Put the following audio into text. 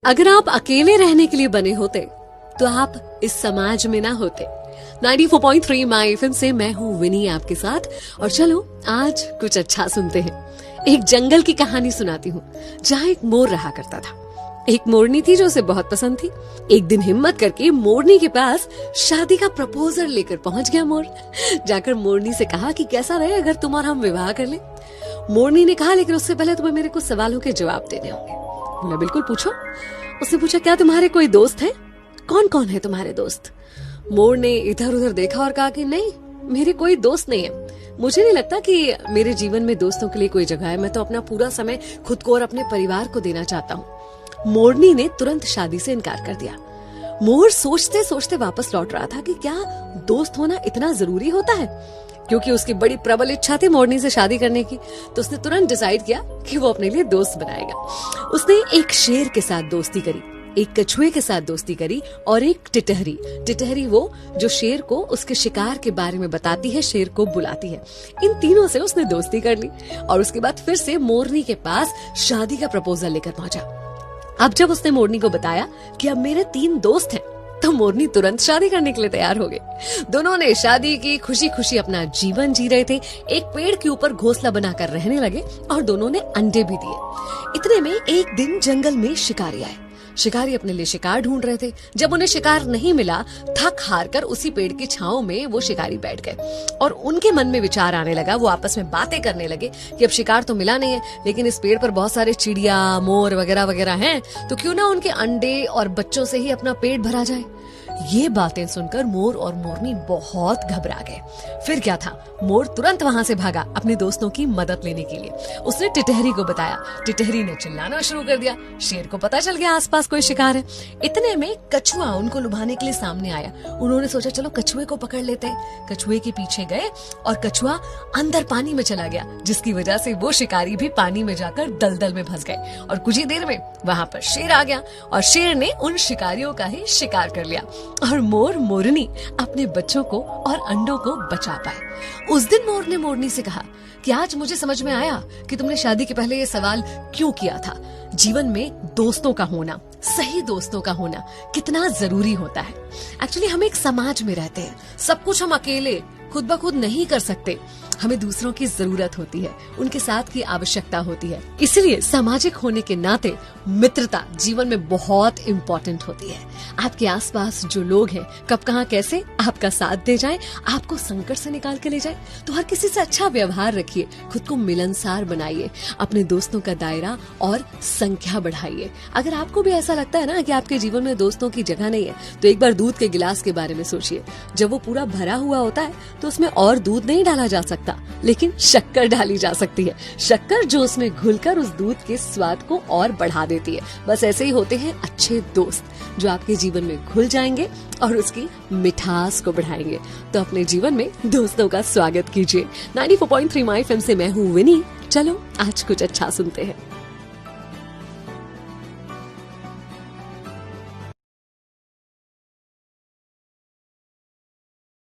अगर आप अकेले रहने के लिए बने होते तो आप इस समाज में ना होते। 94.3 माय एफएम से मैं हूँ विनी आपके साथ। और चलो आज कुछ अच्छा सुनते हैं। एक जंगल की कहानी सुनाती हूँ जहाँ एक मोर रहा करता था। एक मोरनी थी जो उसे बहुत पसंद थी। एक दिन हिम्मत करके मोरनी के पास शादी का प्रपोजल लेकर पहुंच गया मोर। जाकर मोरनी से कहा कि कैसा रहे अगर तुम और हम विवाह कर लें। मोरनी ने कहा लेकिन उससे पहले तुम्हें मेरे कुछ सवालों के जवाब देने होंगे। बोला बिल्कुल पूछो। उसने पूछा क्या तुम्हारे कोई दोस्त हैं? कौन कौन है तुम्हारे दोस्त? मोर ने इधर उधर देखा और कहा कि नहीं, मेरे कोई दोस्त नहीं है। मुझे नहीं लगता कि मेरे जीवन में दोस्तों के लिए कोई जगह है। मैं तो अपना पूरा समय खुद को और अपने परिवार को देना चाहता हूँ। मोरनी ने तुरंत शादी से इनकार कर दिया। मोर सोचते सोचते वापस लौट रहा था कि क्या दोस्त होना इतना जरूरी होता है। क्योंकि उसकी बड़ी प्रबल इच्छा थी मोरनी से शादी करने की, तो उसने तुरंत डिसाइड किया कि वो अपने लिए दोस्त बनाएगा। उसने एक शेर के साथ दोस्ती करी, एक कछुए के साथ दोस्ती करी और एक टिटहरी वो जो शेर को उसके शिकार के बारे में बताती है, शेर को बुलाती है। इन तीनों से उसने दोस्ती कर ली और उसके बाद फिर से मोरनी के पास शादी का प्रपोजल लेकर पहुंचा। अब जब उसने मोरनी को बताया कि अब मेरे 3 दोस्त हैं, तो मोरनी तुरंत शादी करने के लिए तैयार हो गई। दोनों ने शादी की, खुशी खुशी अपना जीवन जी रहे थे। एक पेड़ के ऊपर घोंसला बनाकर रहने लगे और दोनों ने अंडे भी दिए। इतने में एक दिन जंगल में शिकारी आए। शिकारी अपने लिए शिकार ढूंढ रहे थे। जब उन्हें शिकार नहीं मिला, थक हार कर उसी पेड़ की छांव में वो शिकारी बैठ गए और उनके मन में विचार आने लगा। वो आपस में बातें करने लगे कि अब शिकार तो मिला नहीं है, लेकिन इस पेड़ पर बहुत सारे चिड़िया, मोर वगैरह वगैरह हैं, तो क्यों ना उनके अंडे और बच्चों से ही अपना पेट भरा जाए। ये बातें सुनकर मोर और मोरनी बहुत घबरा गए। फिर क्या था, मोर तुरंत वहां से भागा अपने दोस्तों की मदद लेने के लिए। उसने टिटहरी को बताया। टिटहरी ने चिल्लाना शुरू कर दिया। शेर को पता चल गया आसपास कोई शिकार है। इतने में कछुआ उनको लुभाने के लिए सामने आया। उन्होंने सोचा चलो कछुए को पकड़ लेते हैं। कछुए के पीछे गए और कछुआ अंदर पानी में चला गया, जिसकी वजह से वो शिकारी भी पानी में जाकर दलदल में फंस गए। और कुछ ही देर में वहां पर शेर आ गया और शेर ने उन शिकारियों का ही शिकार कर लिया और मोर मोरनी अपने बच्चों को और अंडों को बचा पाए। उस दिन मोर ने मोरनी से कहा कि आज मुझे समझ में आया कि तुमने शादी के पहले ये सवाल क्यों किया था। जीवन में दोस्तों का होना, सही दोस्तों का होना कितना जरूरी होता है। एक्चुअली हम एक समाज में रहते हैं, सब कुछ हम अकेले खुद ब खुद नहीं कर सकते। हमें दूसरों की जरूरत होती है, उनके साथ की आवश्यकता होती है। इसलिए सामाजिक होने के नाते मित्रता जीवन में बहुत इम्पोर्टेंट होती है। आपके आसपास जो लोग हैं कब कहाँ कैसे आपका साथ दे जाएं, आपको संकट से निकाल के ले जाएं, तो हर किसी से अच्छा व्यवहार रखिए, खुद को मिलनसार बनाइए, अपने दोस्तों का दायरा और संख्या बढ़ाइए। अगर आपको भी ऐसा लगता है ना कि आपके जीवन में दोस्तों की जगह नहीं है, तो एक बार दूध के गिलास के बारे में सोचिए। जब वो पूरा भरा हुआ होता है तो उसमें और दूध नहीं डाला जा सकता, लेकिन शक्कर डाली जा सकती है। शक्कर जो उसमें घुलकर उस दूध के स्वाद को और बढ़ा देती है। बस ऐसे ही होते हैं अच्छे दोस्त, जो आपके जीवन में घुल जाएंगे और उसकी मिठास को बढ़ाएंगे। तो अपने जीवन में दोस्तों का स्वागत कीजिए। 94.3 माय एफएम से मैं हूँ विनी। चलो आज कुछ अच्छा सुनते हैं।